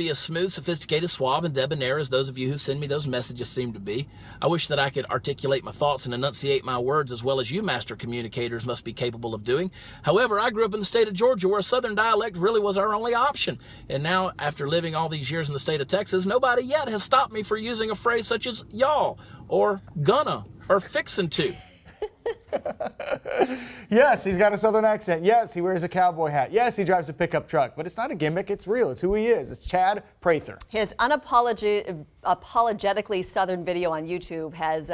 be as smooth, sophisticated, suave, and debonair as those of you who send me those messages seem to be. I wish that I could articulate my thoughts and enunciate my words as well as you master communicators must be capable of doing. However, I grew up in the state of Georgia where a southern dialect really was our only option. And now, after living all these years in the state of Texas, nobody yet has stopped me for using a phrase such as y'all, or gonna, or fixin' to. Yes, he's got a southern accent. Yes, he wears a cowboy hat. Yes, he drives a pickup truck. But it's not a gimmick. It's real. It's who he is. It's Chad Prather. His unapologetically southern video on YouTube has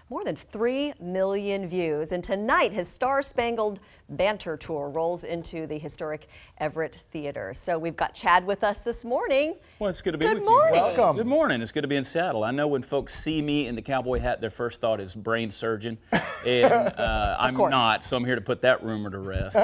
more than 3 million views. And tonight, his star-spangled banter tour rolls into the Historic Everett Theater. So we've got Chad with us this morning. Well, it's good to be with you. Good morning. Welcome. Good morning. It's good to be in Seattle. I know when folks see me in the cowboy hat, their first thought is brain surgeon. And I'm not, so I'm here to put that rumor to rest.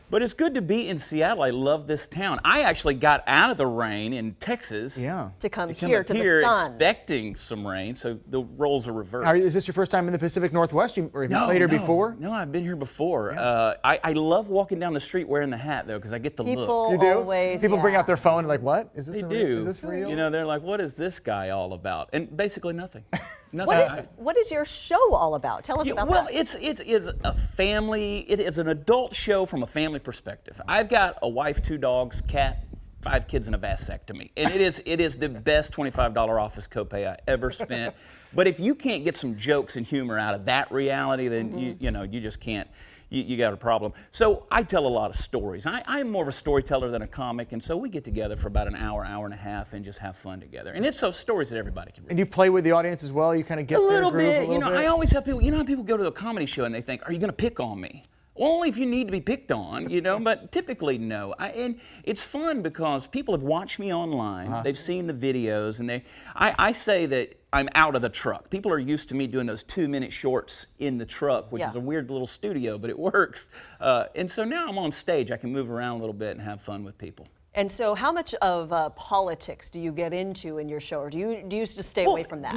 But it's good to be in Seattle. I love this town. I actually got out of the rain in Texas. To come here to the sun. Expecting some rain, so the roles are reversed. Is this your first time in the Pacific Northwest? Or have you played here before? No, I've been here before. Yeah. I love walking down the street wearing the hat, though, because I get the look. You do? Always, People bring out their phone and like, what? Is this real? Is this real? You know, they're like, what is this guy all about? And basically nothing. What is your show all about? Tell us about that. Well, it is a family, it is an adult show from a family perspective. I've got a wife, 2 dogs, cat, 5 kids, and a vasectomy. And it is the best $25 office copay I ever spent. But if you can't get some jokes and humor out of that reality, then you just can't. You got a problem. So I tell a lot of stories. I'm more of a storyteller than a comic, and so we get together for about an hour, hour and a half, and just have fun together. And it's those stories that everybody can read. And you play with the audience as well? You kind of get their groove a little bit? I always have people, you know how people go to a comedy show and they think, are you going to pick on me? Well, only if you need to be picked on, but typically no. And it's fun because people have watched me online, they've seen the videos, and I say that I'm out of the truck. People are used to me doing those 2-minute shorts in the truck, which is a weird little studio, but it works. And so now I'm on stage, I can move around a little bit and have fun with people. And so how much of politics do you get into in your show, or do you just stay away from that?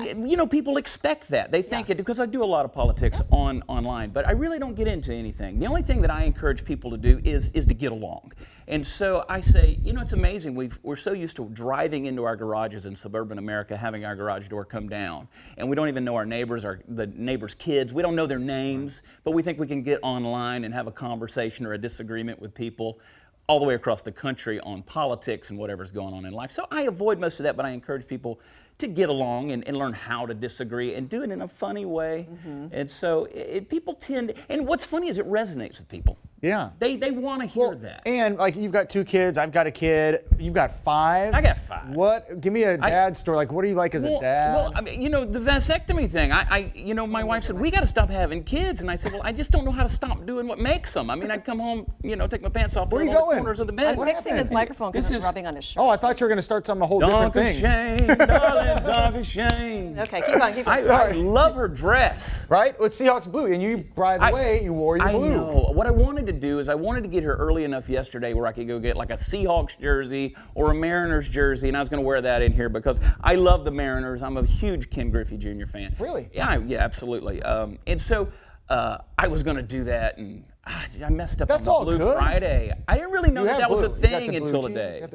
People expect that. They think it, because I do a lot of politics online, but I really don't get into anything. The only thing that I encourage people to do is to get along. And so I say, it's amazing. We're so used to driving into our garages in suburban America, having our garage door come down, and we don't even know our neighbors, the neighbors' kids. We don't know their names, but we think we can get online and have a conversation or a disagreement with people all the way across the country on politics and whatever's going on in life. So I avoid most of that, but I encourage people to get along and learn how to disagree and do it in a funny way. And so people tend, and what's funny is it resonates with people. Yeah. They want to hear that. And like, you've got 2 kids, I've got a kid, you've got 5. I got 5. What? Give me a dad story. Like, what are you like as a dad? Well, I mean, the vasectomy thing, my wife said, we got to stop having kids. And I said, well, I just don't know how to stop doing what makes them. I mean, I'd come home, take my pants off, throw them on the corners of the bed. I'm fixing his microphone because it's rubbing on his shirt. Oh, I thought you were going to start a whole different thing. Shame, darling, darling, shame. Okay, keep on. I love her dress. Right? It's Seahawks blue, and you, by the way, you wore your blue. I know. What I wanted to do is I wanted to get here early enough yesterday where I could go get like a Seahawks jersey or a Mariners jersey, and I was going to wear that in here because I love the Mariners. I'm a huge Ken Griffey Jr. fan. Really? Yeah, absolutely. And so I was going to do that, and I messed up on the Blue Friday. I didn't really know that was a thing until today.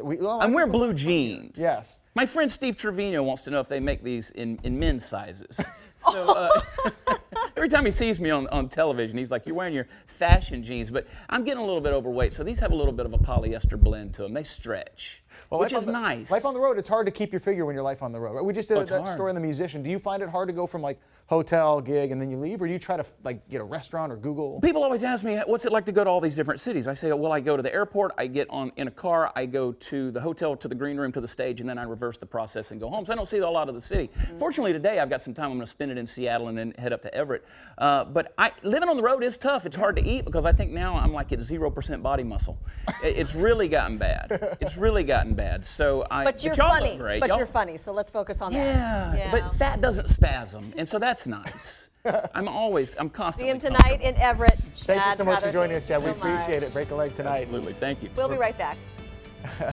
I'm wearing blue jeans. Yes. My friend Steve Trevino wants to know if they make these in men's sizes. So every time he sees me on television, he's like, you're wearing your fashion jeans. But I'm getting a little bit overweight, so these have a little bit of a polyester blend to them. They stretch, which is nice. Life on the road, it's hard to keep your figure when you're life on the road. Right? We just did that story on the musician. Do you find it hard to go from like hotel, gig, and then you leave? Or do you try to like get a restaurant or Google? People always ask me, what's it like to go to all these different cities? I say, well, I go to the airport, I get in a car, I go to the hotel, to the green room, to the stage, and then I reverse the process and go home. So I don't see a lot of the city. Fortunately, today I've got some time. I'm going to spend it in Seattle and then head up to Everett. But living on the road is tough. It's hard to eat because I think now I'm like at 0% body muscle. It's really gotten bad. It's really gotten bad. So but you're funny. But you're funny. So let's focus on that. Yeah. But fat doesn't spasm, and so that's nice. I'm constantly. See him tonight in Everett. Thank you so much for joining us, Chad. We appreciate it. Break a leg tonight. Absolutely. Thank you. We'll be right back.